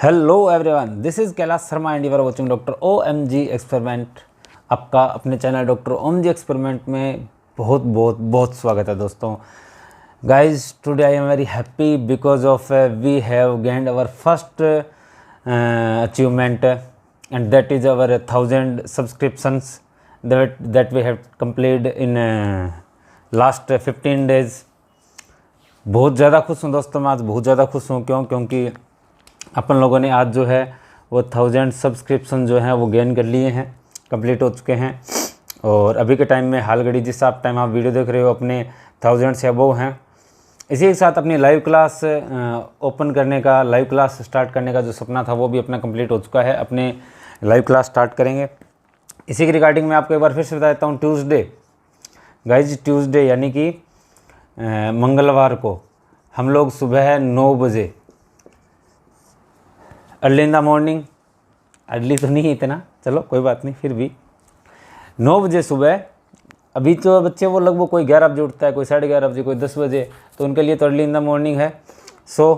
Hello everyone, this is Kailash Sharma and you are watching doctor OMG experiment. आपका अपने channel doctor OMG experiment में बहुत बहुत बहुत स्वागत है दोस्तों। Guys, today I am very happy because of we have gained our first achievement and that is our 1000 subscriptions that we have completed in last 15 days। बहुत ज़्यादा खुश हूँ दोस्तों, मैं आज बहुत ज़्यादा खुश हूँ। क्योंकि अपन लोगों ने आज जो है वो 1000 सब्सक्रिप्शन जो हैं वो गेन कर लिए हैं, कंप्लीट हो चुके हैं। और अभी के टाइम में हाल घड़ी जिस टाइम आप वीडियो देख रहे हो अपने 1000 से अबव हैं। इसी के साथ अपनी लाइव क्लास ओपन करने का, लाइव क्लास स्टार्ट करने का जो सपना था वो भी अपना कंप्लीट हो चुका है। अपने लाइव क्लास स्टार्ट करेंगे। इसी के रिगार्डिंग मैं आपको एक बार फिर से बता देता हूँ। ट्यूसडे गाइज, ट्यूसडे यानी कि मंगलवार को हम लोग सुबह 9 बजे early in the morning, early तो नहीं इतना, चलो कोई बात नहीं, फिर भी 9 बजे सुबह। अभी तो बच्चे वो लगभग कोई 11 बजे उठता है, कोई 11:30 बजे, कोई 10 बजे, तो उनके लिए तो अर्ली इन द मॉर्निंग है। सो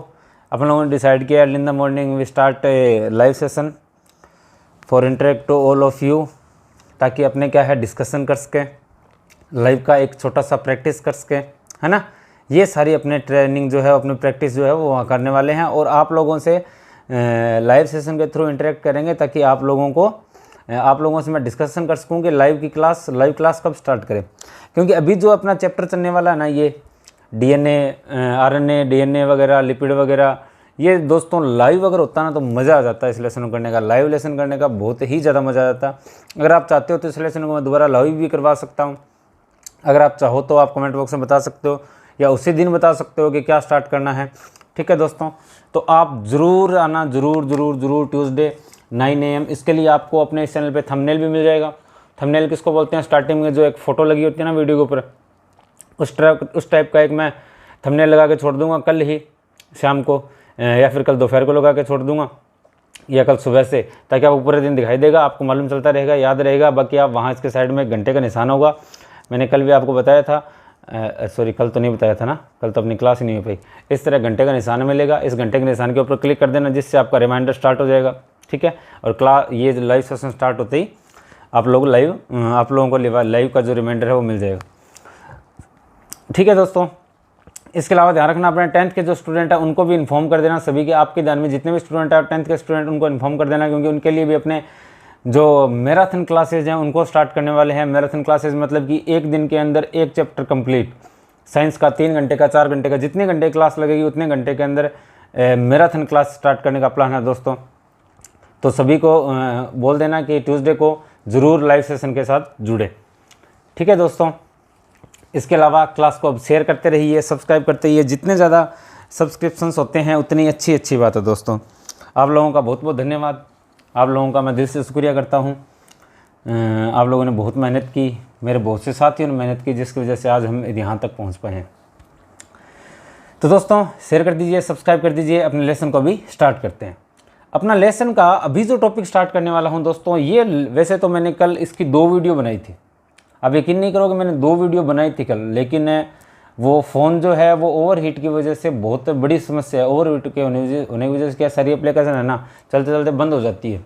अपन लोगों ने डिसाइड किया early in the morning we start a live session for interact to all of you, ताकि अपने क्या है डिस्कशन कर सकें, लाइव का एक छोटा सा प्रैक्टिस कर सकें, है ना। ये सारी अपने ट्रेनिंग जो है, अपनी प्रैक्टिस जो है वो वहाँ करने वाले हैं। और आप लोगों से लाइव सेशन के थ्रू इंटरेक्ट करेंगे ताकि आप लोगों से मैं डिस्कशन कर सकूं कि लाइव क्लास कब स्टार्ट करें। क्योंकि अभी जो अपना चैप्टर चलने वाला है ना, ये DNA, RNA, DNA वगैरह, लिपिड वगैरह, ये दोस्तों लाइव अगर होता ना तो मज़ा आ जाता है इस लेसन को करने का। लाइव लेसन करने का बहुत ही ज़्यादा मज़ा आ जाता है। अगर आप चाहते हो तो इस लेसन को मैं दोबारा लाइव भी करवा सकता हूँ। अगर आप चाहो तो आप कमेंट बॉक्स में बता सकते हो, या उसी दिन बता सकते हो कि क्या स्टार्ट करना है। ठीक है दोस्तों, तो आप ज़रूर आना, ज़रूर ट्यूसडे 9 AM। इसके लिए आपको अपने इस चैनल पे थंबनेल भी मिल जाएगा। थंबनेल किसको बोलते हैं? स्टार्टिंग में जो एक फ़ोटो लगी होती है ना वीडियो के ऊपर, उस टाइप का एक मैं थंबनेल लगा के छोड़ दूंगा कल ही शाम को, या फिर कल दोपहर को लगा के छोड़ दूंगा, या कल सुबह से, ताकि आपको पूरे दिन दिखाई देगा, आपको मालूम चलता रहेगा, याद रहेगा। बाकी आप वहाँ इसके साइड में घंटे का निशान होगा। मैंने कल भी आपको बताया था, सॉरी कल तो नहीं बताया था ना, कल तो अपनी क्लास ही नहीं हो पाई। इस तरह घंटे का निशान मिलेगा, इस घंटे के निशान के ऊपर क्लिक कर देना, जिससे आपका रिमाइंडर स्टार्ट हो जाएगा। ठीक है, और ये लाइव सेशन स्टार्ट होते ही आप लोगों को लाइव का जो रिमाइंडर है वो मिल जाएगा। ठीक है दोस्तों, इसके अलावा ध्यान रखना अपने 10th के जो स्टूडेंट है उनको भी इन्फॉर्म कर देना। सभी के आपके ध्यान में जितने भी स्टूडेंट है 10th के स्टूडेंट, उनको इन्फॉर्म कर देना, क्योंकि उनके लिए भी अपने जो मैराथन क्लासेज हैं उनको स्टार्ट करने वाले हैं। मैराथन क्लासेज मतलब कि एक दिन के अंदर एक चैप्टर कंप्लीट, साइंस का 3 घंटे का, 4 घंटे का, जितने घंटे क्लास लगेगी उतने घंटे के अंदर मैराथन क्लास स्टार्ट करने का प्लान है दोस्तों। तो सभी को बोल देना कि ट्यूसडे को ज़रूर लाइव सेशन के साथ जुड़े। ठीक है दोस्तों, इसके अलावा क्लास को अब शेयर करते रहिए, सब्सक्राइब करते रहिए। जितने ज़्यादा सब्सक्रिप्शंस होते हैं उतनी अच्छी बात है दोस्तों। आप लोगों का बहुत बहुत धन्यवाद। आप लोगों का मैं दिल से शुक्रिया करता हूँ। आप लोगों ने बहुत मेहनत की, मेरे बहुत से साथियों ने मेहनत की, जिसकी वजह से आज हम यहाँ तक पहुँच पाए हैं। तो दोस्तों शेयर कर दीजिए, सब्सक्राइब कर दीजिए। अपने लेसन को भी स्टार्ट करते हैं। अपना लेसन का अभी जो टॉपिक स्टार्ट करने वाला हूँ दोस्तों, ये वैसे तो मैंने कल इसकी 2 वीडियो बनाई थी। अब यकीन नहीं करोगे, मैंने 2 वीडियो बनाई थी कल, लेकिन वो फ़ोन जो है वो ओवर हीट की वजह से बहुत बड़ी समस्या है। ओवर हीट के होने की वजह से क्या सारी एप्लीकेशन है ना, चलते चलते बंद हो जाती है,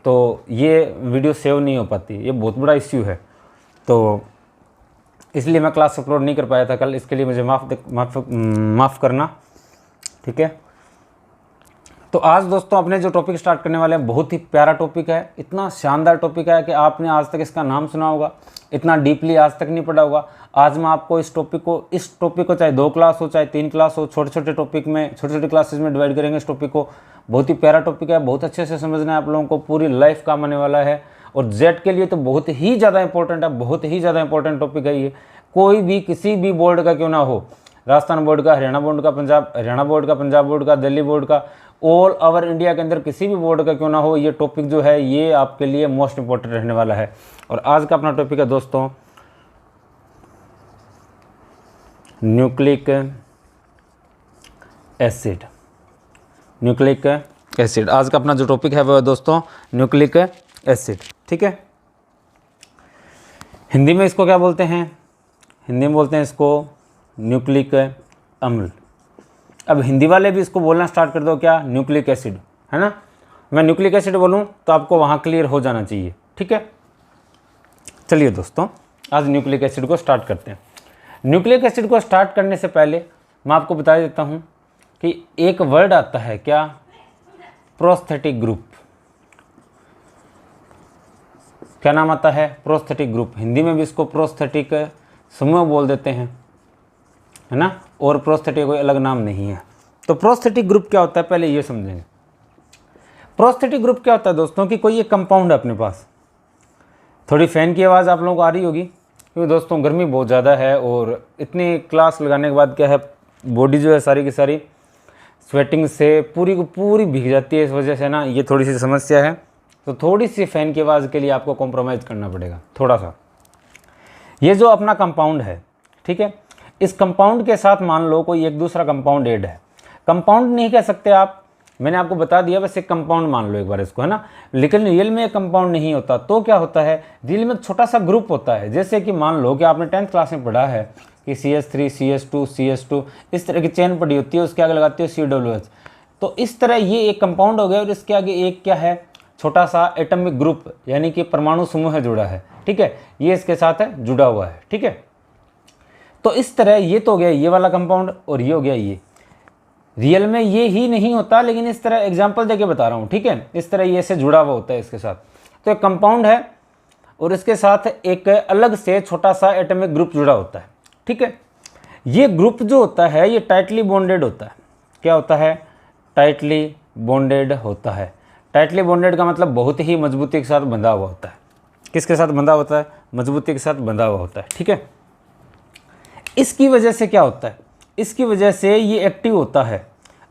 तो ये वीडियो सेव नहीं हो पाती। ये बहुत बड़ा इश्यू है, तो इसलिए मैं क्लास अपलोड नहीं कर पाया था कल। इसके लिए मुझे माफ़ करना। ठीक है, तो आज दोस्तों अपने जो टॉपिक स्टार्ट करने वाले हैं बहुत ही प्यारा टॉपिक है। इतना शानदार टॉपिक है कि आपने आज तक इसका नाम सुना होगा, इतना डीपली आज तक नहीं पढ़ा होगा। आज मैं आपको इस टॉपिक को चाहे 2 क्लास हो, चाहे 3 क्लास हो, छोटे टॉपिक में, छोटे क्लासेस में डिवाइड करेंगे इस टॉपिक को। बहुत ही प्यारा टॉपिक है, बहुत अच्छे से समझना है आप लोगों को, पूरी लाइफ काम आने वाला है। और जेट के लिए तो बहुत ही ज़्यादा इंपॉर्टेंट है, बहुत ही ज़्यादा इंपॉर्टेंट टॉपिक है ये। कोई भी किसी भी बोर्ड का क्यों ना हो, राजस्थान बोर्ड का, हरियाणा बोर्ड का, पंजाब बोर्ड का, दिल्ली बोर्ड का, ऑल ओवर इंडिया के अंदर किसी भी बोर्ड का क्यों ना हो, ये टॉपिक जो है ये आपके लिए मोस्ट इंपॉर्टेंट रहने वाला है। और आज का अपना टॉपिक है दोस्तों न्यूक्लिक एसिड। आज का अपना जो टॉपिक है वो है दोस्तों न्यूक्लिक एसिड। ठीक है, हिंदी में इसको क्या बोलते हैं? हिंदी में बोलते हैं इसको न्यूक्लिक अम्ल। अब हिंदी वाले भी इसको बोलना स्टार्ट कर दो क्या, न्यूक्लिक एसिड। है ना। मैं न्यूक्लिक एसिड बोलूँ तो आपको वहाँ क्लियर हो जाना चाहिए, ठीक है। चलिए दोस्तों, आज न्यूक्लिक एसिड को स्टार्ट करते हैं। न्यूक्लिक एसिड को स्टार्ट करने से पहले मैं आपको बता देता हूँ कि एक वर्ड आता है क्या, प्रोस्थेटिक ग्रुप। क्या नाम आता है, प्रोस्थेटिक ग्रुप। हिंदी में भी इसको प्रोस्थेटिक समूह बोल देते हैं, है ना, और प्रोस्थेटिक कोई अलग नाम नहीं है। तो प्रोस्थेटिक ग्रुप क्या होता है पहले ये समझेंगे। प्रोस्थेटिक ग्रुप क्या होता है दोस्तों कि कोई एक कंपाउंड है अपने पास। थोड़ी फ़ैन की आवाज़ आप लोगों को आ रही होगी क्योंकि दोस्तों गर्मी बहुत ज़्यादा है और इतनी क्लास लगाने के बाद क्या है, बॉडी जो है सारी की सारी स्वेटिंग से पूरी को पूरी भीग जाती है। इस वजह से ना ये थोड़ी सी समस्या है, तो थोड़ी सी फ़ैन की आवाज़ के लिए आपको कॉम्प्रोमाइज़ करना पड़ेगा थोड़ा सा। ये जो अपना कंपाउंड है, ठीक है, इस कंपाउंड के साथ मान लो कोई एक दूसरा कंपाउंड ऐड है। कंपाउंड नहीं कह सकते आप, मैंने आपको बता दिया, बस एक कंपाउंड मान लो एक बार इसको, है ना। लेकिन रियल में एक कंपाउंड नहीं होता, तो क्या होता है, रियल में एक छोटा सा ग्रुप होता है। जैसे कि मान लो कि आपने 10th क्लास में पढ़ा है कि CH3 CH2 CH2 इस तरह की चेन पड़ी होती है, उसके आगे लगाती है COOH। तो इस तरह ये एक कंपाउंड हो गया और इसके आगे एक क्या है, छोटा सा एटॉमिक ग्रुप यानी कि परमाणु समूह है जुड़ा है, ठीक है, ये इसके साथ है जुड़ा हुआ है, ठीक है। तो इस तरह ये तो हो गया ये वाला कंपाउंड और ये हो गया ये। रियल में ये ही नहीं होता, लेकिन इस तरह एग्जांपल देके बता रहा हूँ, ठीक है। इस तरह ये से जुड़ा हुआ होता है इसके साथ। तो एक कंपाउंड है और इसके साथ एक अलग से छोटा सा एटॉमिक ग्रुप जुड़ा होता है, ठीक है। ये ग्रुप जो होता है ये टाइटली बॉन्डेड होता है। क्या होता है, टाइटली बॉन्डेड होता है। टाइटली बॉन्डेड का मतलब बहुत ही मजबूती के साथ बंधा हुआ होता है। किसके साथ बंधा होता है, मजबूती के साथ बंधा हुआ होता है, ठीक है। इसकी वजह से क्या होता है, इसकी वजह से ये एक्टिव होता है।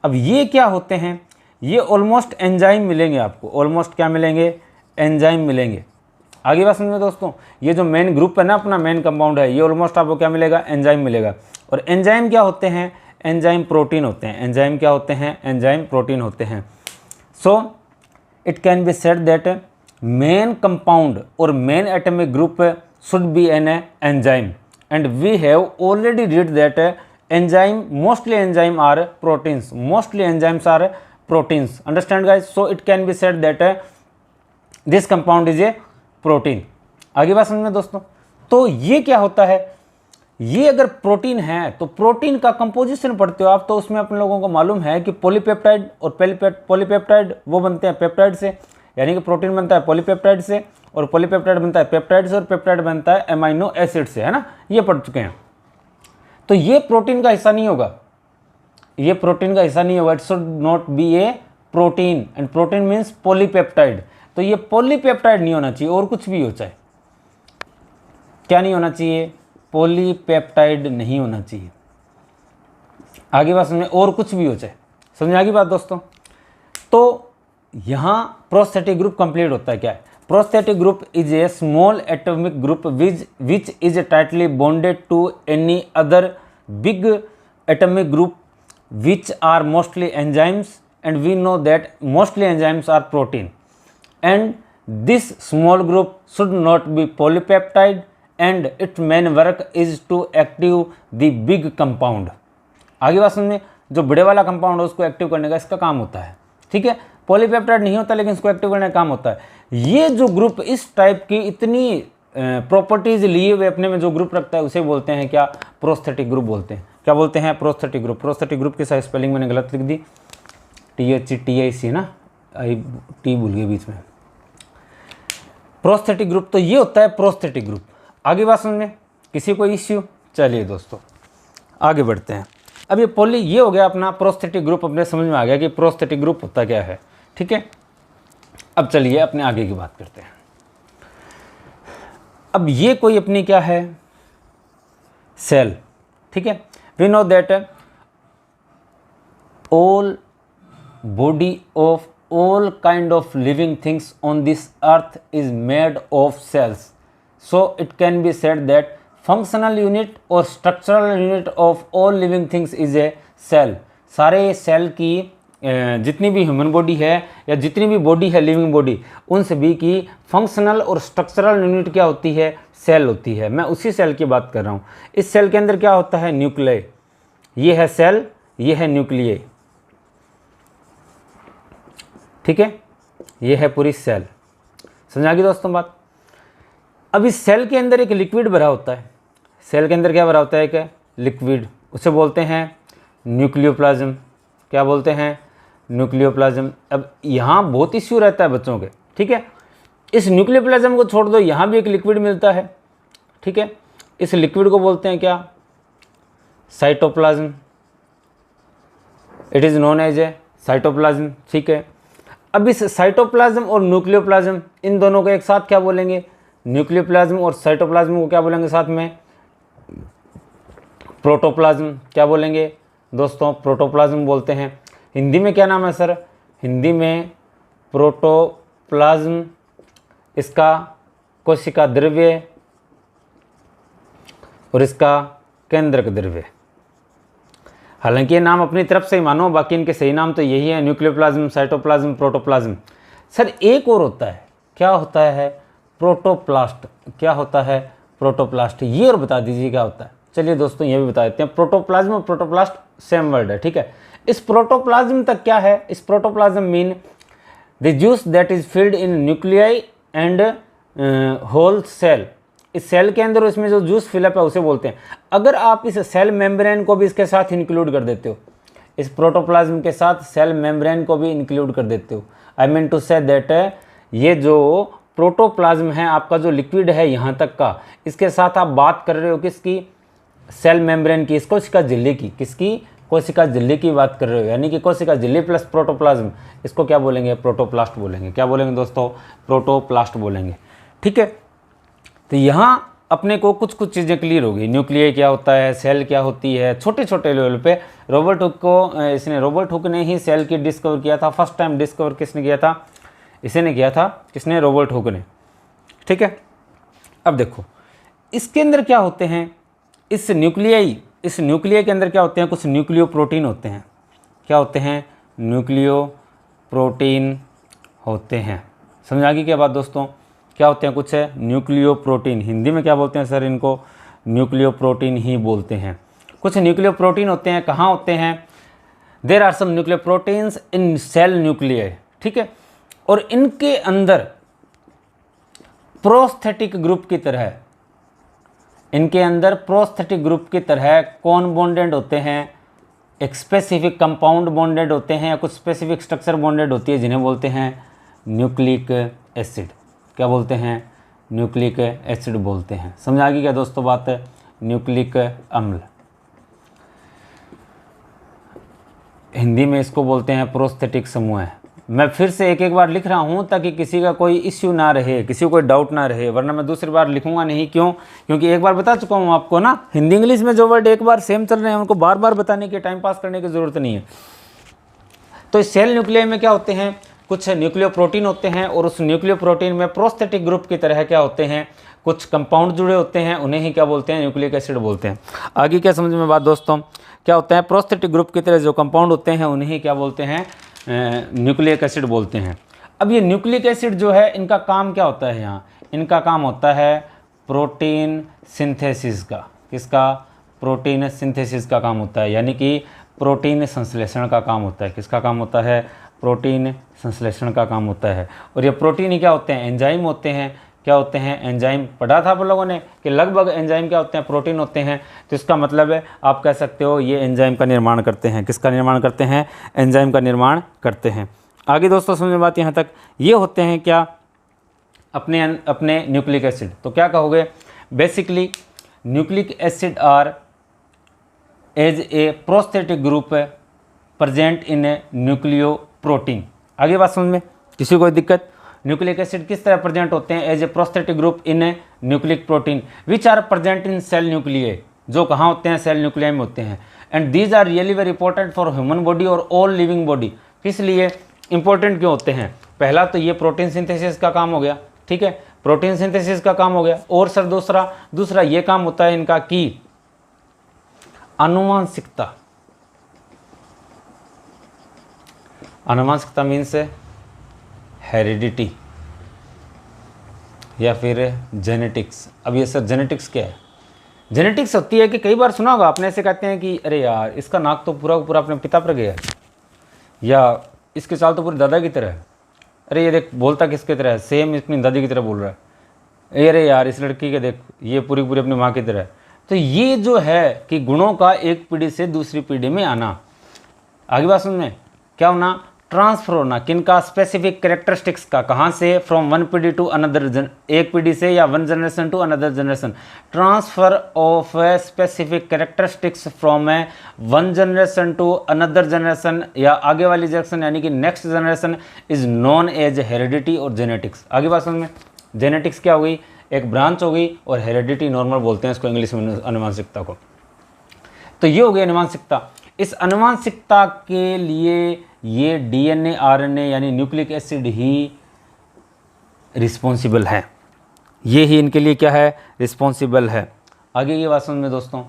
अब ये क्या होते हैं, ये ऑलमोस्ट एंजाइम मिलेंगे आपको। ऑलमोस्ट क्या मिलेंगे, एंजाइम मिलेंगे। आगे बात समझो दोस्तों, ये जो मेन ग्रुप है ना, अपना मेन कंपाउंड है, ये ऑलमोस्ट आपको क्या मिलेगा, एंजाइम मिलेगा। और एंजाइम क्या होते हैं, एंजाइम प्रोटीन होते हैं। एंजाइम क्या होते हैं, एंजाइम प्रोटीन होते हैं। So it can be said that main compound और main atomic group should be an enzyme, and we have already read that mostly enzyme are proteins. Mostly enzymes are proteins. Understand guys? So it can be said that this compound is a protein. आगे बात समझ में दोस्तों। तो ये क्या होता है, ये अगर प्रोटीन है तो प्रोटीन का कंपोजिशन पढ़ते हो आप, तो उसमें अपन लोगों को मालूम है कि पॉलीपेप्टाइड और पॉलीपेप्टाइड वो बनते हैं पेप्टाइड से, यानी कि प्रोटीन बनता है पॉलीपेप्टाइड से और पॉलीपेप्टाइड बनता है पेप्टाइड से और पेप्टाइड बनता है एमाइनो एसिड से, है ना, ये पढ़ चुके हैं। तो ये प्रोटीन का हिस्सा नहीं होगा, ये प्रोटीन का हिस्सा नहीं होगा। It should not B A protein, and protein means polypeptide. तो ये पॉलीपेप्टाइड नहीं होना चाहिए, और कुछ भी हो चाहे, क्या नहीं होना चाहिए, पॉलीपेप्टाइड नहीं होना चाहिए। आगे बात समझे, और कुछ भी हो चाहे, समझ आगे बात दोस्तों। तो यहाँ प्रोस्थेटिक ग्रुप कंप्लीट होता है। क्या है, prosthetic group is a small atomic group which is tightly bonded to any other big atomic group which are mostly enzymes, and we know that mostly enzymes are protein, and this small group should not be polypeptide, and its main work is to active the big compound. आगे बात समझे, जो बड़े वाला compound है उसको active करने का इसका काम होता है, ठीक है। पॉलीपेप्टाइड नहीं होता, लेकिन इसको एक्टिव करने का काम होता है। ये जो ग्रुप इस टाइप की इतनी प्रॉपर्टीज लिए हुए अपने में जो ग्रुप रखता है उसे बोलते हैं क्या, प्रोस्थेटिक ग्रुप बोलते हैं। क्या बोलते हैं, प्रोस्थेटिक ग्रुप। प्रोस्थेटिक ग्रुप की साइज स्पेलिंग मैंने गलत लिख दी, THTIC ना, टी भूल गए बीच में। प्रोस्थेटिक ग्रुप तो ये होता है प्रोस्थेटिक ग्रुप। आगे बात समझ में, किसी को इश्यू, चलिए दोस्तों आगे बढ़ते हैं। अब ये हो गया अपना प्रोस्थेटिक ग्रुप, अपने समझ में आ गया कि प्रोस्थेटिक ग्रुप होता क्या है, ठीक है। अब चलिए अपने आगे की बात करते हैं। अब ये कोई अपनी क्या है, सेल, ठीक है। We know that all body of all kind of living things on this earth is made of cells. So it can be said that functional unit or structural unit of all living things is a cell. सारे cell की जितनी भी human body है या जितनी भी body है living body, उन सभी की फंक्शनल और स्ट्रक्चरल यूनिट क्या होती है, सेल होती है। मैं उसी सेल की बात कर रहा हूँ। इस सेल के अंदर क्या होता है, न्यूक्लियस। ये है सेल, ये है न्यूक्लियस। ठीक है, ये है पूरी सेल। समझ आ गई दोस्तों बात। अब इस सेल के अंदर एक लिक्विड भरा होता है। सेल के अंदर क्या भरा होता है? एक लिक्विड, उसे बोलते हैं न्यूक्लियोप्लाज्म। क्या बोलते हैं? न्यूक्लियोप्लाज्म। अब यहाँ बहुत इश्यू रहता है बच्चों के, ठीक है। इस न्यूक्लियोप्लाज्म को छोड़ दो, यहाँ भी एक लिक्विड मिलता है, ठीक है। इस लिक्विड को बोलते हैं क्या? Cytoplasm. It is known as a cytoplasm, ठीक है। अब इस साइटोप्लाज्म और न्यूक्लियोप्लाज्म, इन दोनों को एक साथ क्या बोलेंगे? न्यूक्लियोप्लाज्म और साइटोप्लाज्म को क्या बोलेंगे साथ में? प्रोटोप्लाज्म। क्या बोलेंगे दोस्तों? प्रोटोप्लाज्म बोलते हैं। हिंदी में क्या नाम है सर? हिंदी में प्रोटोप्लाज्म, इसका कोशिका द्रव्य और इसका केंद्रक द्रव्य। हालांकि ये नाम अपनी तरफ से ही मानो, बाकी इनके सही नाम तो यही है, न्यूक्लियोप्लाज्म, साइटोप्लाज्म, प्रोटोप्लाज्म। सर एक और होता है, क्या होता है? प्रोटोप्लास्ट। क्या होता है? प्रोटोप्लास्ट। ये और बता दीजिए क्या होता है। चलिए दोस्तों ये भी बता देते हैं। प्रोटोप्लाज्म और प्रोटोप्लास्ट सेम वर्ड है, ठीक है। इस प्रोटोप्लाज्म तक क्या है? इस protoplasm mean the juice that is filled in nuclei and whole cell. इस सेल के अंदर इसमें जो जूस फिलअप है उसे बोलते हैं। अगर आप इस सेल मेम्ब्रेन को भी इसके साथ इंक्लूड कर देते हो, इस प्रोटोप्लाज्म के साथ सेल मेम्ब्रेन को भी इंक्लूड कर देते हो, I mean to say that ये जो प्रोटोप्लाज्म है आपका, जो लिक्विड है यहाँ तक का, इसके साथ आप बात कर रहे हो किसकी? सेल मेम्ब्रेन की, इस कोशिका झिल्ली की। किसकी? कोशिका झिल्ली की बात कर रहे हो, यानी कि कोशिका झिल्ली प्लस प्रोटोप्लाज्म, इसको क्या बोलेंगे? प्रोटोप्लास्ट बोलेंगे। क्या बोलेंगे दोस्तों? प्रोटोप्लास्ट बोलेंगे, ठीक है। तो यहाँ अपने को कुछ कुछ चीज़ें क्लियर हो गई। न्यूक्लियर क्या होता है, सेल क्या होती है, छोटे छोटे लेवल पे। रॉबर्ट हुक ने ही सेल की डिस्कवर किया था। फर्स्ट टाइम डिस्कवर किसने किया था? इसे ने किया था। किसने? रॉबर्ट हुक ने, ठीक है। अब देखो इसके अंदर क्या होते हैं, इस न्यूक्लियर के अंदर क्या होते हैं? कुछ न्यूक्लियो प्रोटीन होते हैं। क्या होते हैं? न्यूक्लियो प्रोटीन होते हैं। समझ आ गई क्या बात दोस्तों? क्या होते हैं? कुछ है न्यूक्लियो प्रोटीन। हिंदी में क्या बोलते हैं सर इनको? न्यूक्लियो प्रोटीन ही बोलते हैं। कुछ न्यूक्लियो प्रोटीन होते हैं। कहाँ होते हैं? There are some nucleo proteins in cell nuclear, ठीक है। और इनके अंदर प्रोस्थेटिक ग्रुप की तरह, इनके अंदर प्रोस्थेटिक ग्रुप की तरह कौन बॉन्डेड होते हैं? एक स्पेसिफिक कंपाउंड बॉन्डेड होते हैं, या कुछ स्पेसिफिक स्ट्रक्चर बॉन्डेड होती है, जिन्हें बोलते हैं न्यूक्लिक एसिड। क्या बोलते हैं? न्यूक्लिक एसिड बोलते हैं। समझ आ गई क्या दोस्तों बात? न्यूक्लिक अम्ल, हिंदी में इसको बोलते हैं प्रोस्थेटिक समूह है। मैं फिर से एक एक बार लिख रहा हूँ ताकि किसी का कोई इश्यू ना रहे, किसी को कोई डाउट ना रहे, वरना मैं दूसरी बार लिखूंगा नहीं। क्यों? क्योंकि एक बार बता चुका हूँ आपको ना, हिंदी इंग्लिश में जो वर्ड एक बार सेम चल रहे हैं उनको बार बार बताने के, टाइम पास करने की ज़रूरत नहीं है। तो इस सेल न्यूक्लियर में क्या होते हैं? कुछ न्यूक्लियो प्रोटीन होते हैं, और उस न्यूक्लियो प्रोटीन में प्रोस्थेटिक ग्रुप की तरह क्या होते हैं? कुछ कंपाउंड जुड़े होते हैं, उन्हें ही क्या बोलते हैं? न्यूक्लिक एसिड बोलते हैं। आगे क्या समझ में बात दोस्तों? क्या होता है? प्रोस्थेटिक ग्रुप की तरह जो कंपाउंड होते हैं उन्हें ही क्या बोलते हैं? न्यूक्लिक एसिड बोलते हैं। अब ये न्यूक्लिक एसिड जो है, इनका काम क्या होता है? यहाँ इनका काम होता है प्रोटीन सिंथेसिस का। किसका? प्रोटीन सिंथेसिस का काम होता है, यानी कि प्रोटीन संश्लेषण का काम होता है। किसका काम होता है? प्रोटीन संश्लेषण का काम होता है। और ये प्रोटीन ही क्या होते हैं? एंजाइम होते हैं। क्या होते हैं? एंजाइम। पढ़ा था आप लोगों ने कि लगभग एंजाइम क्या होते हैं? प्रोटीन होते हैं। तो इसका मतलब है आप कह सकते हो ये एंजाइम का निर्माण करते हैं। किसका निर्माण करते हैं? एंजाइम का निर्माण करते हैं। आगे दोस्तों समझ में बात यहाँ तक। ये होते हैं क्या? अपने न्यूक्लिक एसिड। तो क्या कहोगे? Basically nucleic acid are as a prosthetic group present in a nucleo protein. आगे बात समझ में? किसी को दिक्कत? न्यूक्लिक एसिड किस तरह प्रेजेंट होते हैं? As a prosthetic group in a nucleic protein which are present in cell nuclear. जो कहाँ होते हैं? सेल न्यूक्लियर में होते हैं। And these are really very important for human body और ऑल लिविंग बॉडी। किस लिए इंपॉर्टेंट क्यों होते हैं? पहला तो ये प्रोटीन सिंथेसिस का काम हो गया, ठीक है, प्रोटीन सिंथेसिस का काम हो गया। और सर दूसरा ये काम होता है इनका कि आनुवांशिकता। आनुवांशिकता मीन्स हेरिडिटी या फिर जेनेटिक्स। अब ये सर जेनेटिक्स क्या है? जेनेटिक्स होती है कि कई बार सुना होगा आपने, ऐसे कहते हैं कि अरे यार इसका नाक तो पूरा पूरा अपने पिता पर गया है, या इसके चाल तो पूरे दादा की तरह है, अरे ये देख बोलता किसकी तरह है, सेम अपनी दादी की तरह बोल रहा है। अरे यार इस लड़की के देख ये पूरी पूरी अपनी माँ की तरह है। तो ये जो है कि गुणों का एक पीढ़ी से दूसरी पीढ़ी में आना, आगे बात समझ में क्या होना, ट्रांसफर होना, किनका, स्पेसिफिक कैरेक्टरिस्टिक्स का, कहाँ से, फ्रॉम वन पीढ़ी टू अनदर, एक पीढ़ी से या one generation to another generation, transfer of specific characteristics from one generation to another generation या आगे वाली जनरेशन यानी कि next generation is known as heredity और जेनेटिक्स। आगे बात समझ में, जेनेटिक्स क्या हो गई, एक ब्रांच हो गई, और हेरिडिटी नॉर्मल बोलते हैं इसको इंग्लिश में आनुवंशिकता को। तो ये हो गई आनुवंशिकता। इस आनुवंशिकता के लिए ये डीएनए आरएनए यानी न्यूक्लिक एसिड ही रिस्पॉन्सिबल है, ये ही इनके लिए क्या है, रिस्पॉन्सिबल है। आगे ये बात समझ में दोस्तों,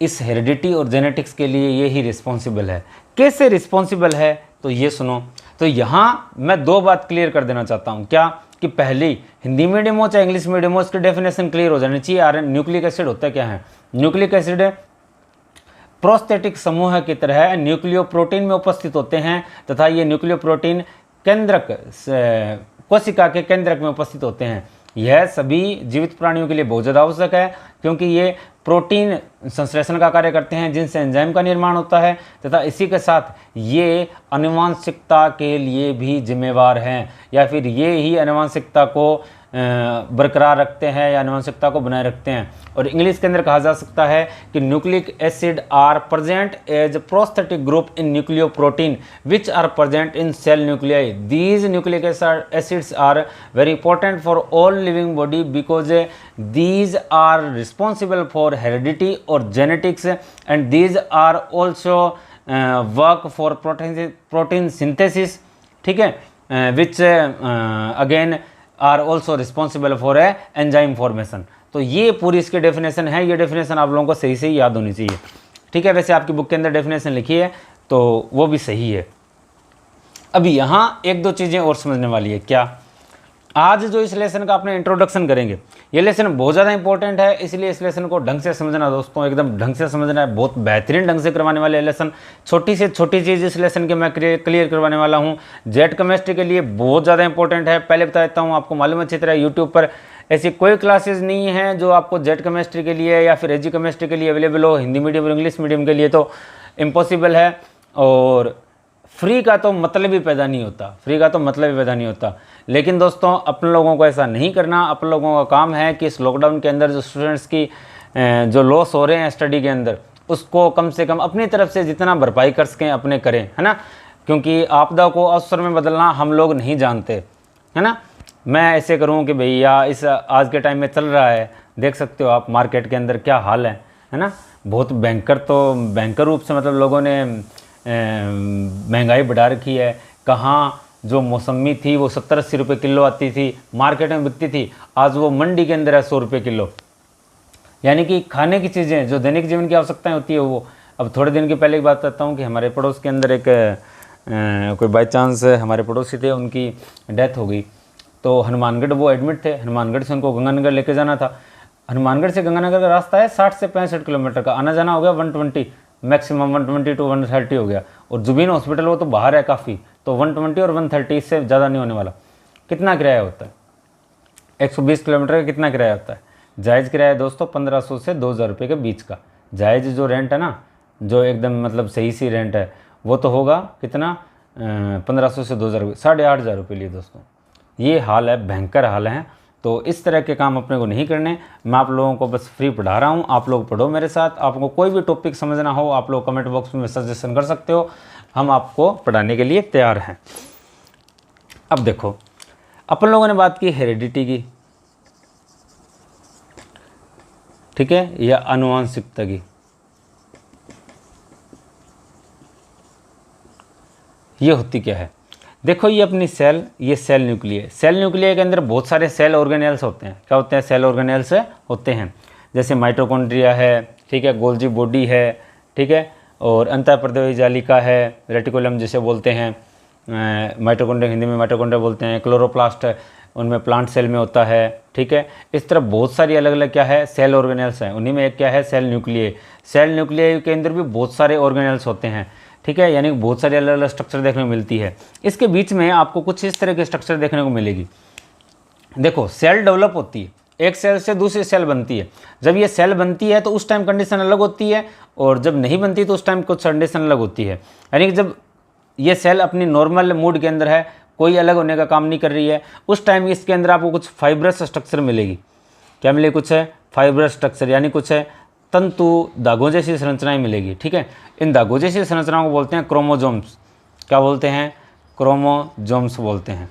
इस हेरिडिटी और जेनेटिक्स के लिए ये ही रिस्पॉन्सिबल है। कैसे रिस्पॉन्सिबल है तो ये सुनो। तो यहाँ मैं दो बात क्लियर कर देना चाहता हूँ, क्या कि पहले हिंदी मीडियम हो चाहे इंग्लिश मीडियम हो, इसकी डेफिनेशन क्लियर हो जानी चाहिए। आरएन न्यूक्लिक एसिड होता क्या है, न्यूक्लिक एसिड प्रोस्थेटिक समूह की तरह न्यूक्लियोप्रोटीन में उपस्थित होते हैं तथा ये न्यूक्लियोप्रोटीन केंद्रक कोशिका के केंद्रक में उपस्थित होते हैं। यह सभी जीवित प्राणियों के लिए बहुत ज़्यादा आवश्यक है क्योंकि ये प्रोटीन संश्लेषण का कार्य करते हैं जिनसे एंजाइम का निर्माण होता है तथा इसी के साथ ये आनुवंशिकता के लिए भी जिम्मेवार हैं या फिर ये ही आनुवंशिकता को बरकरार रखते हैं या आनुवंशिकता को बनाए रखते हैं। और इंग्लिश के अंदर कहा जा सकता है कि nucleic acid are present as prosthetic group in nucleoprotein which are present in cell nuclei. These nucleic acids are very important for all living body because these are responsible for heredity or genetics and these are also work for protein synthesis, ठीक है, which again are also responsible for enzyme formation। तो ये पूरी इसकी definition है, ये definition आप लोगों को सही से याद होनी चाहिए, ठीक है। वैसे आपकी बुक के अंदर डेफिनेशन लिखी है तो वो भी सही है। अभी यहाँ एक दो चीज़ें और समझने वाली है। क्या, आज जो इस लेसन का अपने इंट्रोडक्शन करेंगे, ये लेसन बहुत ज़्यादा इंपॉर्टेंट है, इसलिए इस लेसन को ढंग से समझना दोस्तों, एकदम ढंग से समझना है। बहुत बेहतरीन ढंग से करवाने वाले लेसन, छोटी से छोटी चीज़ इस लेसन के मैं क्लियर करवाने वाला हूँ। जेट केमिस्ट्री के लिए बहुत ज़्यादा इंपॉर्टेंट है। पहले बता देता हूँ, आपको मालूम अच्छी तरह यूट्यूब पर ऐसी कोई क्लासेज नहीं है जो आपको जेट केमिस्ट्री के लिए या फिर एजी केमिस्ट्री के लिए अवेलेबल हो, हिंदी मीडियम और इंग्लिश मीडियम के लिए तो इम्पॉसिबल है। और फ्री का तो मतलब ही पैदा नहीं होता, फ्री का तो मतलब ही पैदा नहीं होता। लेकिन दोस्तों अपन लोगों को ऐसा नहीं करना। अपन लोगों का काम है कि इस लॉकडाउन के अंदर जो स्टूडेंट्स की जो लॉस हो रहे हैं स्टडी के अंदर, उसको कम से कम अपनी तरफ से जितना भरपाई कर सकें अपने करें, है ना। क्योंकि आपदा को अवसर में बदलना हम लोग नहीं जानते, है ना। मैं ऐसे करूँ कि भैया इस आज के टाइम में चल रहा है, देख सकते हो आप मार्केट के अंदर क्या हाल है ना। बहुत भयंकर रूप से मतलब लोगों ने महंगाई बढ़ा रखी है। कहाँ जो मौसमी थी वो 70-80 रुपये किलो आती थी, मार्केट में बिकती थी, आज वो मंडी के अंदर है 100 रुपये किलो। यानी कि खाने की चीज़ें जो दैनिक जीवन की आवश्यकताएं होती है वो। अब थोड़े दिन के पहले की बात करता हूँ कि हमारे पड़ोस के अंदर एक कोई बाई चांस हमारे पड़ोसी थे, उनकी डेथ हो गई। तो हनुमानगढ़ वो एडमिट थे, हनुमानगढ़ से उनको गंगानगर लेके जाना था। हनुमानगढ़ से गंगानगर का रास्ता है 60 से 65 किलोमीटर का, आना जाना हो गया 120, मैक्सिमम 120 टू 130 हो गया। और जुबीन हॉस्पिटल वो तो बाहर है काफ़ी, तो 120 और 130 इससे ज़्यादा नहीं होने वाला। कितना किराया होता है 120 किलोमीटर का, कितना किराया होता है? जायज़ किराया दोस्तों 1500 से 2000 रुपये के बीच का। जायज़ जो रेंट है ना, जो एकदम मतलब सही सी रेंट है, वो तो होगा कितना 1500 से 2000 रुपये, 8500 रुपये लिए दोस्तों। ये हाल है, भयंकर हाल है। तो इस तरह के काम अपने को नहीं करने। मैं आप लोगों को बस फ्री पढ़ा रहा हूँ, आप लोग पढ़ो मेरे साथ। आपको कोई भी टॉपिक समझना हो आप लोग कमेंट बॉक्स में सजेशन कर सकते हो, हम आपको पढ़ाने के लिए तैयार हैं। अब देखो, अपन लोगों ने बात की हेरिडिटी की, ठीक है, या आनुवंशिकता की। ये होती क्या है? देखो ये अपनी सेल, ये सेल न्यूक्लिय। सेल न्यूक्लिय के अंदर बहुत सारे सेल ऑर्गेनेल्स होते हैं। क्या होते हैं? सेल ऑर्गेनेल्स होते हैं। जैसे माइटोकॉन्ड्रिया है, ठीक है, गोल्जी बॉडी है, ठीक है, और अंतःपर्दवी जालिका है, रेटिकुलम जिसे बोलते हैं, माइटोकॉन्ड्रिया हिंदी में माइटोकॉन्ड्रिया बोलते हैं, क्लोरोप्लास्ट है, उनमें प्लांट सेल में होता है, ठीक है। इस तरह बहुत सारी अलग अलग क्या है सेल ऑर्गेनेल्स हैं। उन्हीं में एक क्या है सेल न्यूक्लिय। सेल न्यूक्लिय के अंदर भी बहुत सारे ऑर्गेनेल्स होते हैं, ठीक है, यानी बहुत सारी अलग अलग स्ट्रक्चर देखने को मिलती है। इसके बीच में आपको कुछ इस तरह की स्ट्रक्चर देखने को मिलेगी। देखो, सेल डेवलप होती है, एक सेल से दूसरी सेल बनती है। जब ये सेल बनती है तो उस टाइम कंडीशन अलग होती है, और जब नहीं बनती तो उस टाइम कुछ कंडीशन अलग होती है। यानी कि जब ये सेल अपनी नॉर्मल मूड के अंदर है, कोई अलग होने का काम नहीं कर रही है, उस टाइम इसके अंदर आपको कुछ फाइब्रस स्ट्रक्चर मिलेगी। क्या मिलेगी? कुछ है फाइब्रस स्ट्रक्चर, यानी कुछ है तंतु धागों जैसी संरचनाएं मिलेगी। ठीक है, इन धागों जैसी संरचनाओं को बोलते हैं क्रोमोजोम्स। क्या बोलते हैं? क्रोमोजोम्स बोलते हैं।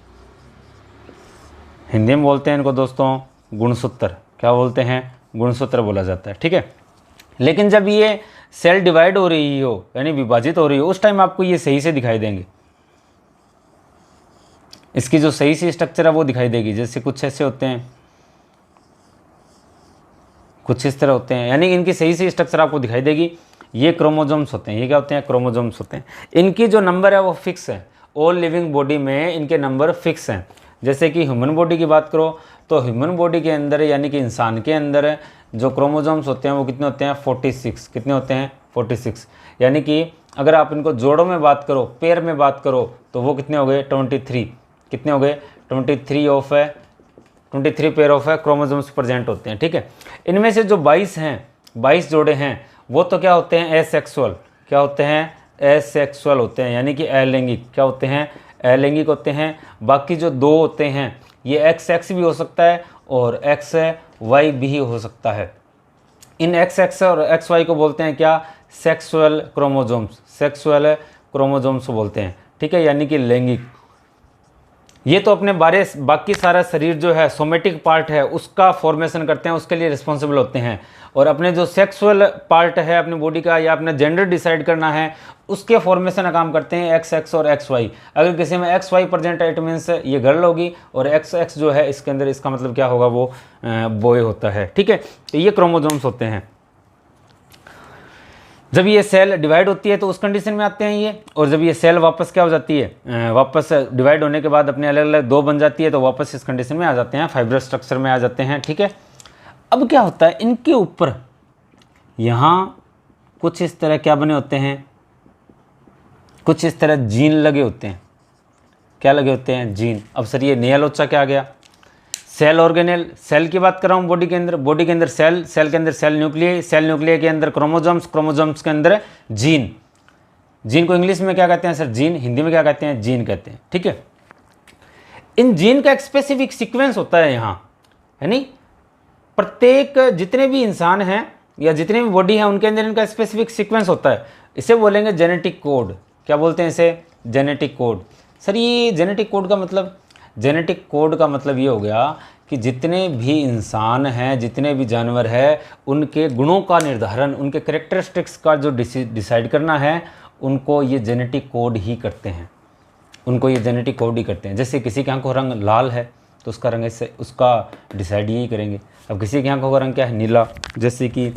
हिंदी में बोलते हैं इनको दोस्तों गुणसूत्र। क्या बोलते हैं? गुणसूत्र बोला जाता है। ठीक है, लेकिन जब ये सेल डिवाइड हो रही हो, यानी विभाजित हो रही हो, उस टाइम आपको ये सही से दिखाई देंगे। इसकी जो सही सी स्ट्रक्चर है वो दिखाई देगी। जैसे कुछ ऐसे होते हैं, कुछ इस तरह होते हैं, यानी इनकी सही सी स्ट्रक्चर आपको दिखाई देगी। ये क्रोमोजोम्स होते हैं। ये क्या होते हैं? क्रोमोजोम्स होते हैं। इनकी जो नंबर है वो फिक्स है। ऑल लिविंग बॉडी में इनके नंबर फिक्स हैं। जैसे कि ह्यूमन बॉडी की बात करो तो ह्यूमन बॉडी के अंदर, यानी कि इंसान के अंदर जो क्रोमोजोम्स होते हैं वो कितने होते हैं? 46। कितने होते हैं? 46। यानी कि अगर आप इनको जोड़ों में बात करो, पेयर में बात करो, तो वो कितने हो गए? 23। कितने हो गए? 23 पेयर ऑफ क्रोमोजोम्स प्रेजेंट होते हैं। ठीक है, इनमें से जो 22 हैं, 22 जोड़े हैं, वो तो क्या होते हैं? एसेक्सुअल। क्या होते हैं? एसेक्सुअल होते हैं, यानी कि अलैंगिक। क्या होते हैं? अलैंगिक होते हैं। बाकी जो 2 होते हैं, ये XX भी हो सकता है और XY भी हो सकता है। इन XX और XY को बोलते हैं क्या? Sexual chromosomes. सेक्सुअल क्रोमोजोम्स बोलते हैं। ठीक है, यानी कि लैंगिक। ये तो अपने बाकी सारा शरीर जो है, सोमेटिक पार्ट है, उसका फॉर्मेशन करते हैं, उसके लिए रिस्पॉन्सिबल होते हैं। और अपने जो सेक्सुअल पार्ट है अपनी बॉडी का, या अपना जेंडर डिसाइड करना है, उसके फॉर्मेशन का काम करते हैं XX और XY। अगर किसी में XY प्रेजेंट है, इट मीन्स ये गर्ल होगी, और XX जो है इसके अंदर, इसका मतलब क्या होगा? वो बॉय होता है। ठीक है, तो ये क्रोमोजोम्स होते हैं। जब ये सेल डिवाइड होती है तो उस कंडीशन में आते हैं ये, और जब ये सेल वापस क्या हो जाती है? वापस डिवाइड होने के बाद अपने अलग अलग 2 बन जाती है, तो वापस इस कंडीशन में आ जाते हैं, फाइब्रस स्ट्रक्चर में आ जाते हैं। ठीक है, अब क्या होता है? इनके ऊपर यहाँ कुछ इस तरह क्या बने होते हैं? कुछ इस तरह जीन लगे होते हैं। क्या लगे होते हैं? जीन। अब सर ये नया लोचा क्या आ गया? Cell organelle. सेल की बात कर रहा हूँ बॉडी के अंदर। बॉडी के अंदर सेल, सेल के अंदर सेल न्यूक्लियर, सेल न्यूक्लियर के अंदर क्रोमोजोम्स, क्रोमोजोम्स के अंदर जीन। जीन को इंग्लिश में क्या कहते हैं सर? जीन। हिंदी में क्या कहते हैं? जीन कहते हैं। ठीक है, इन जीन का एक स्पेसिफिक सीक्वेंस होता है यहाँ, यानी प्रत्येक जितने भी इंसान हैं या जितने भी बॉडी है उनके अंदर इनका स्पेसिफिक सीक्वेंस होता है। इसे बोलेंगे जेनेटिक कोड। क्या बोलते हैं इसे? Genetic code. सर ये जेनेटिक कोड का मतलब? जेनेटिक कोड का मतलब ये हो गया कि जितने भी इंसान हैं, जितने भी जानवर हैं, उनके गुणों का निर्धारण, उनके कैरेक्टरिस्टिक्स का जो डिसाइड करना है, उनको ये जेनेटिक कोड ही करते हैं। उनको ये जेनेटिक कोड ही करते हैं। जैसे किसी की आंखों का रंग लाल है तो उसका रंग इससे, उसका डिसाइड यही करेंगे। अब किसी की आंखों का रंग क्या है? नीला। जैसे कि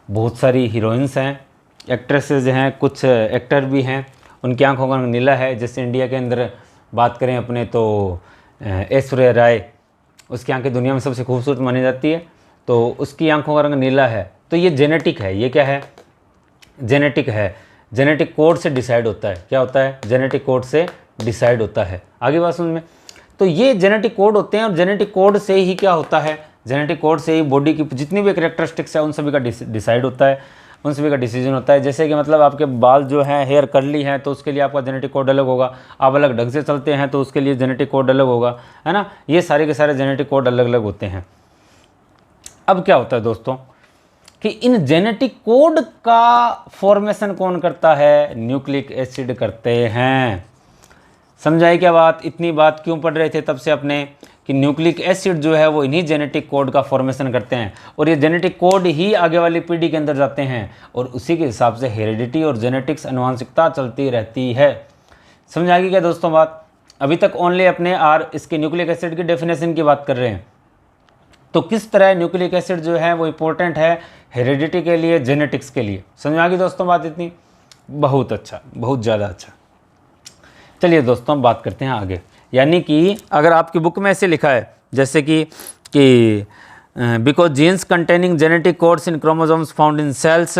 बहुत सारी हीरोइंस हैं, एक्ट्रेसेस हैं, कुछ एक्टर भी हैं, उनकी आंखों का रंग नीला है। जैसे इंडिया के अंदर बात करें अपने तो ऐश्वर्या राय, उसकी आंखें दुनिया में सबसे खूबसूरत मानी जाती है, तो उसकी आंखों का रंग नीला है। तो ये जेनेटिक है। ये क्या है? जेनेटिक है। जेनेटिक कोड से डिसाइड होता है। क्या होता है? जेनेटिक कोड से डिसाइड होता है। आगे बात समझ में? तो ये जेनेटिक कोड होते हैं, और जेनेटिक कोड से ही क्या होता है? जेनेटिक कोड से ही बॉडी की जितनी भी कैरेक्टरिस्टिक्स है उन सभी का डिसाइड होता है, उन सभी का डिसीजन होता है। जैसे कि मतलब आपके बाल जो हैं, हेयर कर्ली हैं, तो उसके लिए आपका जेनेटिक कोड अलग होगा। आप अलग ढंग से चलते हैं तो उसके लिए जेनेटिक कोड अलग होगा, है ना? ये सारे के सारे जेनेटिक कोड अलग अलग होते हैं। अब क्या होता है दोस्तों कि इन जेनेटिक कोड का फॉर्मेशन कौन करता है? न्यूक्लिक एसिड करते हैं। समझाई क्या बात? इतनी बात क्यों पढ़ रहे थे तब से अपने, कि न्यूक्लिक एसिड जो है वो इन्हीं जेनेटिक कोड का फॉर्मेशन करते हैं, और ये जेनेटिक कोड ही आगे वाली पीढ़ी के अंदर जाते हैं, और उसी के हिसाब से हेरिडिटी और जेनेटिक्स अनुवांशिकता चलती रहती है। समझ आ गई क्या दोस्तों बात? अभी तक ओनली अपने इसके न्यूक्लिक एसिड की डेफिनेशन की बात कर रहे हैं। तो किस तरह न्यूक्लिक एसिड जो है वो इंपॉर्टेंट है हेरिडिटी के लिए, जेनेटिक्स के लिए। समझ आ गई दोस्तों बात इतनी? बहुत अच्छा, बहुत ज़्यादा अच्छा। चलिए दोस्तों बात करते हैं आगे। यानी कि अगर आपकी बुक में ऐसे लिखा है जैसे कि because genes containing genetic codes in chromosomes found in cells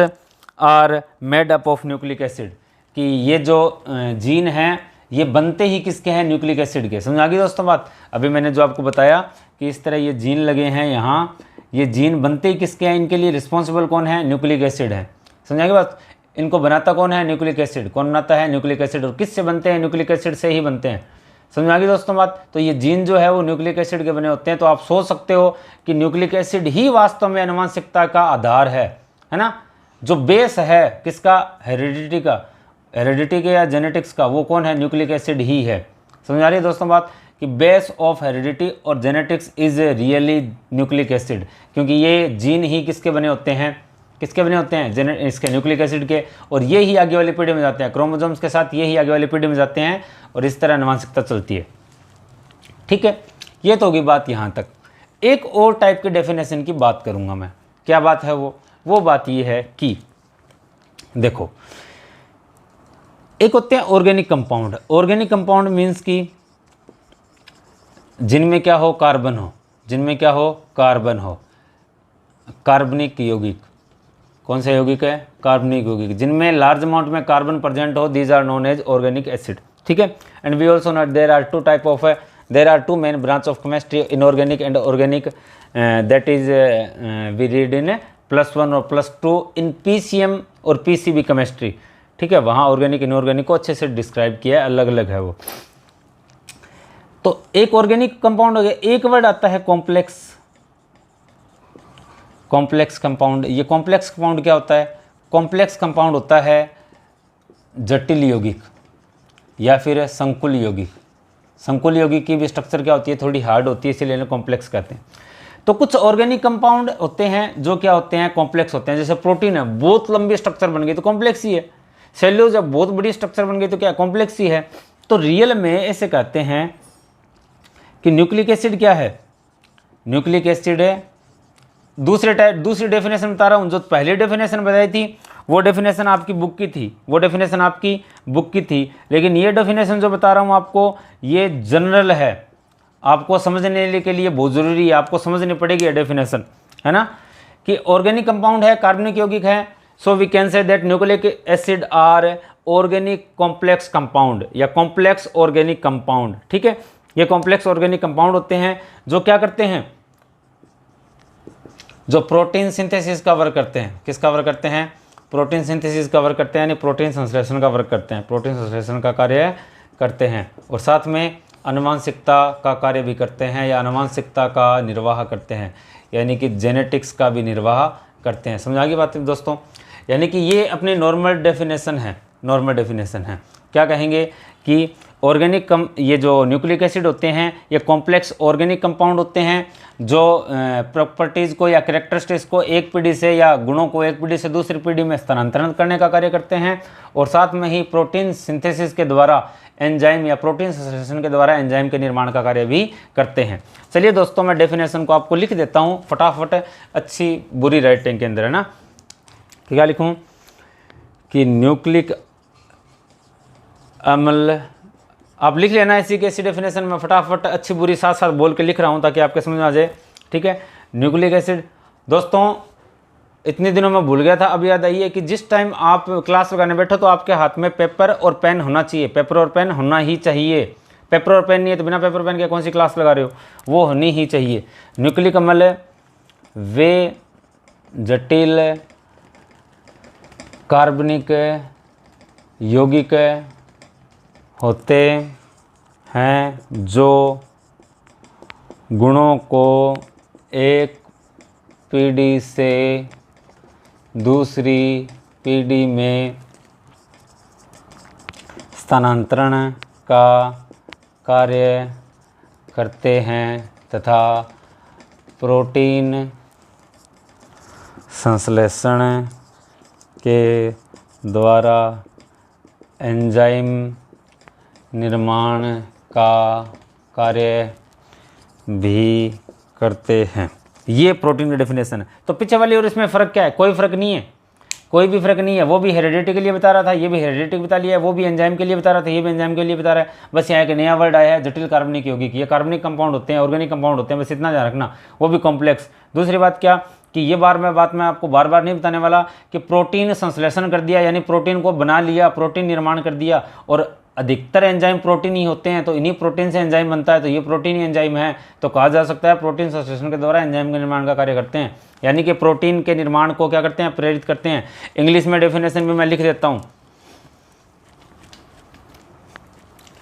are made up of nucleic acid, कि ये जो जीन हैं ये बनते ही किसके हैं, न्यूक्लिक एसिड के। समझ आ गई दोस्तों बात। अभी मैंने जो आपको बताया कि इस तरह ये जीन लगे हैं यहाँ, ये जीन बनते ही किसके हैं, इनके लिए रिस्पॉन्सिबल कौन है, न्यूक्लिक एसिड है। समझ आ गई बात। इनको बनाता कौन है, न्यूक्लिक एसिड। कौन बनाता है, न्यूक्लिक एसिड। और किससे बनते हैं, न्यूक्लिक एसिड से ही बनते हैं। समझ आ गई दोस्तों बात। तो ये जीन जो है वो न्यूक्लिक एसिड के बने होते हैं। तो आप सोच सकते हो कि न्यूक्लिक एसिड ही वास्तव में आनुवंशिकता का आधार है ना। जो बेस है किसका, हेरिडिटी का, हेरिडिटी के या जेनेटिक्स का, वो कौन है, न्यूक्लिक एसिड ही है। समझ आ रही है दोस्तों बात कि बेस ऑफ हेरिडिटी और genetics is really nucleic acid, क्योंकि ये जीन ही किसके बने होते हैं, किसके बने होते हैं, इसके न्यूक्लिक एसिड के। और ये ही आगे वाली पीढ़ी में जाते हैं, क्रोमोसोम्स के साथ ये ही आगे वाली पीढ़ी में जाते हैं और इस तरह आनुवंशिकता चलती है। ठीक है, ये तो होगी बात यहाँ तक। एक और टाइप के डेफिनेशन की बात करूँगा मैं। क्या बात है वो बात ये है कि देखो, एक होते हैं organic compound. Organic compound means कि जिनमें क्या हो, कार्बन हो, जिनमें क्या हो, कार्बन हो, कार्बनिक यौगिक। कौन सा यौगिक है, कार्बनिक यौगिक। जिनमें लार्ज अमाउंट में कार्बन प्रेजेंट हो, these are known as organic acid. ठीक है। And we also note there are two main branch of chemistry, inorganic and organic, that is we read in +1 और +2 इन पीसीएम और पीसीबी केमिस्ट्री। ठीक है, वहाँ ऑर्गेनिक इनऑर्गेनिक को अच्छे से डिस्क्राइब किया है, अलग अलग है वो। तो एक ऑर्गेनिक कंपाउंड हो गया। एक वर्ड आता है कॉम्प्लेक्स, कॉम्प्लेक्स कंपाउंड। ये कॉम्प्लेक्स कंपाउंड क्या होता है, कॉम्प्लेक्स कंपाउंड होता है जटिल यौगिक या फिर संकुल यौगिक। संकुल यौगिक की भी स्ट्रक्चर क्या होती है, थोड़ी हार्ड होती है, इसीलिए इन्हें कॉम्प्लेक्स कहते हैं। तो कुछ ऑर्गेनिक कंपाउंड होते हैं जो क्या होते हैं, कॉम्प्लेक्स होते हैं। जैसे प्रोटीन है, बहुत लंबी स्ट्रक्चर बन गई तो कॉम्प्लेक्स ही है। सेल्यूलोज जब बहुत बड़ी स्ट्रक्चर बन गई तो क्या कॉम्प्लेक्स ही है। तो रियल में ऐसे कहते हैं कि न्यूक्लिक एसिड क्या है, न्यूक्लिक एसिड है। दूसरी डेफिनेशन बता रहा हूँ। जो पहली डेफिनेशन बताई थी वो डेफिनेशन आपकी बुक की थी, वो डेफिनेशन आपकी बुक की थी। लेकिन ये डेफिनेशन जो बता रहा हूँ आपको, ये जनरल है, आपको समझने के लिए बहुत ज़रूरी है, आपको समझनी पड़ेगी ये डेफिनेशन, है ना। कि ऑर्गेनिक कंपाउंड है, कार्बनिक यौगिक है। So we can say that nucleic acid are organic complex compound या कॉम्प्लेक्स ऑर्गेनिक कंपाउंड। ठीक है, ये कॉम्प्लेक्स ऑर्गेनिक कंपाउंड होते हैं जो क्या करते हैं, जो प्रोटीन सिंथेसिस का वर्क करते हैं। किसका वर्क करते हैं, प्रोटीन सिंथेसिस का वर्क करते हैं, यानी प्रोटीन संश्लेषण का वर्क करते हैं, प्रोटीन संश्लेषण का कार्य करते हैं। और साथ में आनुवंशिकता का कार्य भी करते हैं या आनुवंशिकता का निर्वाह करते हैं, यानी कि जेनेटिक्स का भी निर्वाह करते हैं। समझ आ गई बात दोस्तों। यानी कि ये अपनी नॉर्मल डेफिनेशन है, नॉर्मल डेफिनेशन है। क्या कहेंगे कि ऑर्गेनिक ये जो न्यूक्लिक एसिड होते हैं ये कॉम्प्लेक्स ऑर्गेनिक कंपाउंड होते हैं जो प्रॉपर्टीज़ को या कैरेक्टरिस्टिक्स को एक पीढ़ी से या गुणों को एक पीढ़ी से दूसरी पीढ़ी में स्थानांतरण करने का कार्य करते हैं। और साथ में ही प्रोटीन सिंथेसिस के द्वारा एंजाइम या प्रोटीन संश्लेषण के द्वारा एंजाइम के निर्माण का कार्य भी करते हैं। चलिए दोस्तों, मैं डेफिनेशन को आपको लिख देता हूँ फटाफट, अच्छी बुरी राइटिंग के अंदर, है ना। क्या लिखूँ कि न्यूक्लिक अम्ल, आप लिख लेना इसी के, इसी डेफिनेशन में फटाफट अच्छी बुरी साथ साथ बोल के लिख रहा हूँ ताकि आपके समझ में आ जाए। ठीक है, न्यूक्लिक एसिड दोस्तों इतने दिनों में भूल गया था, अब याद आई है कि जिस टाइम आप क्लास लगाने बैठो तो आपके हाथ में पेपर और पेन होना चाहिए, पेपर और पेन होना ही चाहिए। पेपर और पेन नहीं है तो बिना पेपर पेन के कौन सी क्लास लगा रहे हो, वो होनी ही चाहिए। न्यूक्लिक अम्ल वे जटिल कार्बनिक यौगिक होते हैं जो गुणों को एक पीढ़ी से दूसरी पीढ़ी में स्थानांतरण का कार्य करते हैं तथा प्रोटीन संश्लेषण के द्वारा एंजाइम निर्माण का कार्य भी करते हैं। ये प्रोटीन की डेफिनेशन है। तो पीछे वाली और इसमें फ़र्क क्या है, कोई फ़र्क नहीं है, कोई भी फ़र्क नहीं है। वो भी हेरिडिटी के लिए बता रहा था, ये भी हेरिडिटी बता लिया है, वो भी एंजाइम के लिए बता रहा था, ये भी एंजाइम के लिए बता रहा है। बस यहाँ एक नया वर्ड आया है जटिल कार्बनिक यौगिक। ये कार्बनिक कंपाउंड होते हैं, ऑर्गेनिक कंपाउंड होते हैं, बस इतना ध्यान रखना, वो भी कॉम्प्लेक्स। दूसरी बात क्या, कि ये बात मैं आपको बार बार नहीं बताने वाला कि प्रोटीन संश्लेषण कर दिया, यानी प्रोटीन को बना लिया, प्रोटीन निर्माण कर दिया, और अधिकतर एंजाइम प्रोटीन ही होते हैं, तो इन्हीं प्रोटीन से एंजाइम बनता है, तो ये प्रोटीन ही एंजाइम है, तो कहा जा सकता है प्रोटीन संश्लेषण के द्वारा एंजाइम के निर्माण का कार्य करते हैं, यानी कि प्रोटीन के निर्माण को क्या करते हैं, प्रेरित करते हैं। इंग्लिश में डेफिनेशन भी मैं लिख देता हूँ।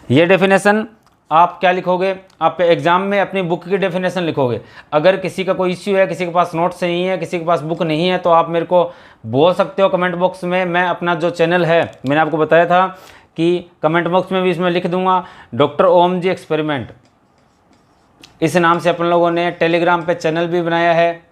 ये डेफिनेशन आप क्या लिखोगे, आप एग्जाम में अपनी बुक की डेफिनेशन लिखोगे। अगर किसी का कोई इश्यू है, किसी के पास नोट्स नहीं है, किसी के पास बुक नहीं है, तो आप मेरे को बोल सकते हो कमेंट बॉक्स में। मैं अपना जो चैनल है, मैंने आपको बताया था कि कमेंट बॉक्स में भी इसमें लिख दूंगा, डॉक्टर ओम जी एक्सपेरिमेंट, इस नाम से अपन लोगों ने टेलीग्राम पे चैनल भी बनाया है।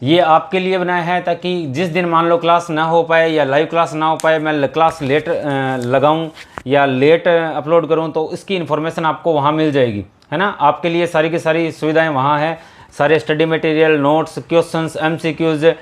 ये आपके लिए बनाया है ताकि जिस दिन मान लो क्लास ना हो पाए या लाइव क्लास ना हो पाए, मैं क्लास लेट लगाऊं या लेट अपलोड करूं, तो इसकी इन्फॉर्मेशन आपको वहां मिल जाएगी, है ना। आपके लिए सारी की सारी सुविधाएं वहां है, सारे study material, notes, questions, MCQs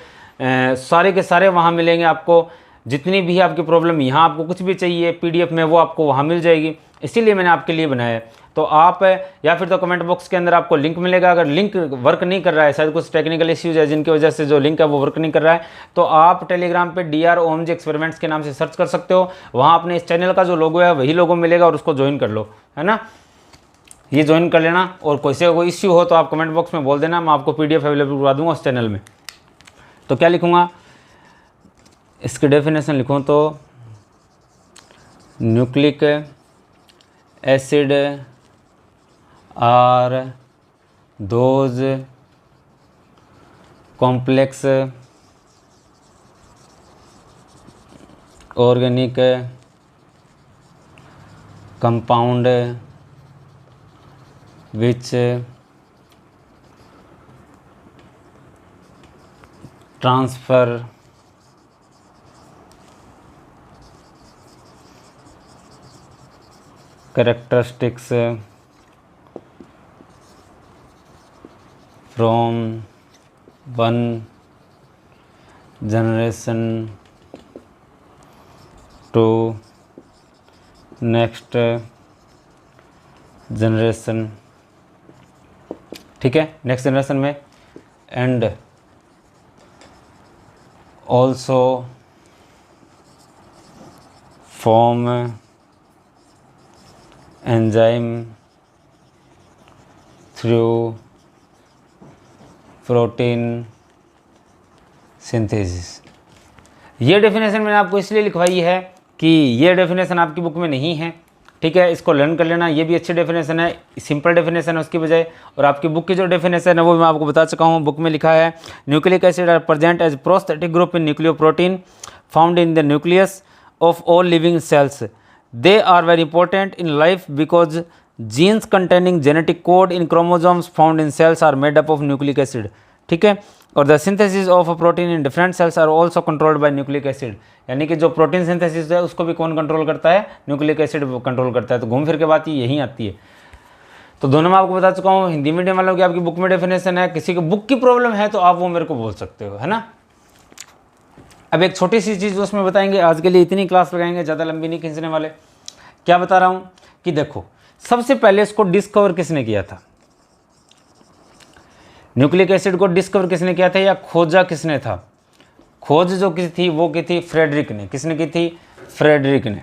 सारे के सारे वहां मिलेंगे आपको। जितनी भी आपकी प्रॉब्लम, यहाँ आपको कुछ भी चाहिए PDF में, वो आपको वहाँ मिल जाएगी, इसीलिए मैंने आपके लिए बनाया है। तो आप या फिर तो कमेंट बॉक्स के अंदर आपको लिंक मिलेगा। अगर लिंक वर्क नहीं कर रहा है, शायद कुछ टेक्निकल इश्यूज है जिनकी वजह से जो लिंक है वो वर्क नहीं कर रहा है, तो आप टेलीग्राम पे DR ओम जी एक्सपेरिमेंट्स के नाम से सर्च कर सकते हो। वहाँ अपने इस चैनल का जो लोगो है वही लोगो मिलेगा और उसको ज्वाइन कर लो, है ना। ये ज्वाइन कर लेना, और कोई इश्यू हो तो आप कमेंट बॉक्स में बोल देना, मैं आपको PDF अवेलेबल करवा दूँगा उस चैनल में। तो क्या लिखूँगा, इसकी डेफिनेशन लिखूँ तो nucleic acid are those complex organic compound which transfer characteristics from one generation to next generation, ठीक है, नेक्स्ट जनरेशन में, and also form enzyme through protein synthesis. ये डेफिनेशन मैंने आपको इसलिए लिखवाई है कि ये डेफिनेशन आपकी बुक में नहीं है, ठीक है, इसको लर्न कर लेना। ये भी अच्छी डेफिनेशन है, सिंपल डेफिनेशन है उसकी बजाय। और आपकी बुक की जो डेफिनेशन है वो मैं आपको बता चुका हूँ। बुक में लिखा है nucleic acid are present as prosthetic group in nucleoprotein found in the nucleus of all living cells. They are very important in life because genes containing genetic code in chromosomes found in cells are made up of nucleic acid, ठीक है। और the synthesis of a protein in different cells are also controlled by nucleic acid, यानी कि जो protein synthesis है उसको भी कौन कंट्रोल करता है, न्यूक्लिक एसिड कंट्रोल करता है। तो घूम फिर के बात यही आती है। तो दोनों मैं आपको बता चुका हूँ। हिंदी मीडियम वालों की आपकी बुक में डेफिनेशन है, किसी को बुक की प्रॉब्लम है तो आप वो मेरे को बोल सकते हो, है ना। अब एक छोटी सी चीज़ उसमें बताएंगे, आज के लिए इतनी क्लास लगाएंगे, ज़्यादा लंबी नहीं खींचने वाले। क्या बता रहा हूँ कि देखो, सबसे पहले इसको डिस्कवर किसने किया था, न्यूक्लिक एसिड को डिस्कवर किसने किया था या खोजा किसने था। खोज जो की थी वो की थी फ्रेडरिक ने। किसने की थी, फ्रेडरिक ने,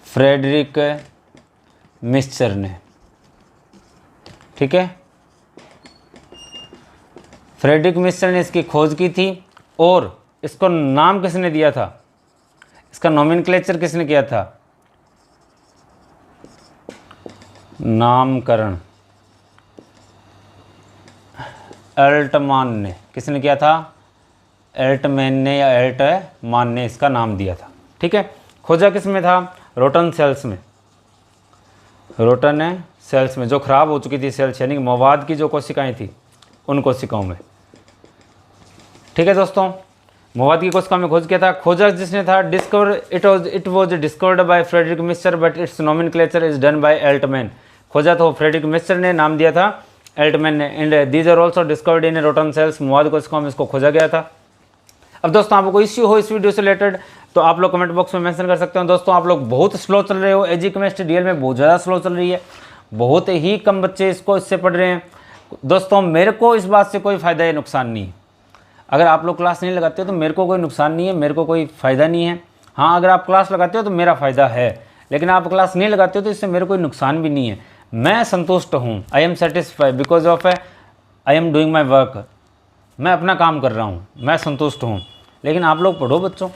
फ्रेडरिक मिक्सचर ने, ठीक है। फ्रेडरिक मिक्सचर ने इसकी खोज की थी। और इसको नाम किसने दिया था, इसका नोमेनक्लेचर किसने किया था, नामकरण एल्टमान ने। किसने किया था, एल्टमैन ने या एल्टमान ने इसका नाम दिया था, ठीक है। खोजा किस में था, रोटन सेल्स में, रोटन सेल्स में, जो खराब हो चुकी थी सेल्स, यानी कि मवाद की जो कोशिकाएं थी उन कोशिकाओं में, ठीक है दोस्तों। मवाद की कोशिकाओं में खोज किया था। खोजा जिसने था, discover it was discovered by Friedrich Miescher but its nomenclature is done by Altmann. खोजा तो फ्रेडरिक मिक्सचर ने, नाम दिया था एल्टमैन ने। And these are also discovered in rotten cells. मवाद कोशिकाओं में इसको खोजा गया था। अब दोस्तों आपको कोई इश्यू हो इस वीडियो से रिलेटेड तो आप लोग कमेंट बॉक्स में मेंशन कर सकते हो। दोस्तों आप लोग बहुत स्लो चल रहे हो, एजी केमिस्ट्री DL में बहुत ज़्यादा स्लो चल रही है, बहुत ही कम बच्चे इसको इससे पढ़ रहे हैं। दोस्तों मेरे को इस बात से कोई फ़ायदा या नुकसान नहीं है। अगर आप लोग क्लास नहीं लगाते हो तो मेरे को कोई नुकसान नहीं है, मेरे को कोई फ़ायदा नहीं है। हाँ, अगर आप क्लास लगाते हो तो मेरा फ़ायदा है, लेकिन आप क्लास नहीं लगाते हो तो इससे मेरे कोई नुकसान भी नहीं है। मैं संतुष्ट हूँ, I am satisfied because of I am doing my work. मैं अपना काम कर रहा हूँ, मैं संतुष्ट हूँ। लेकिन आप लोग पढ़ो बच्चों,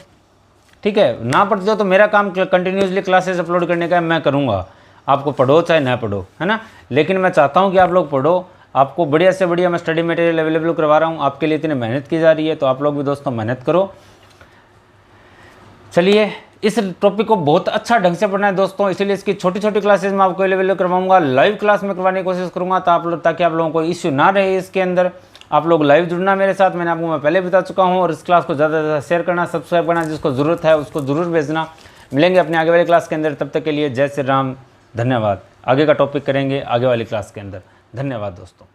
ठीक है। ना पढ़ते हो तो मेरा काम कंटिन्यूसली क्लासेस अपलोड करने का है, मैं करूँगा। आपको पढ़ो चाहे ना पढ़ो, है ना। लेकिन मैं चाहता हूँ कि आप लोग पढ़ो, आपको बढ़िया से बढ़िया मैं स्टडी मटेरियल अवेलेबल करवा रहा हूँ। आपके लिए इतनी मेहनत की जा रही है, तो आप लोग भी दोस्तों मेहनत करो। चलिए, इस टॉपिक को बहुत अच्छा ढंग से पढ़ना है दोस्तों, इसीलिए इसकी छोटी छोटी क्लासेस मैं आपको अवेलेबल करवाऊंगा। लाइव क्लास में करवाने की कोशिश करूँगा ताकि आप लोगों को इश्यू ना रहे इसके अंदर। आप लोग लाइव जुड़ना मेरे साथ, मैंने आपको मैं पहले बता चुका हूँ। और इस क्लास को ज़्यादा से ज़्यादा शेयर करना, सब्सक्राइब करना, जिसको ज़रूरत है उसको ज़रूर भेजना। मिलेंगे अपने आगे वाली क्लास के अंदर, तब तक के लिए जय श्री राम, धन्यवाद। आगे का टॉपिक करेंगे आगे वाली क्लास के अंदर। धन्यवाद दोस्तों।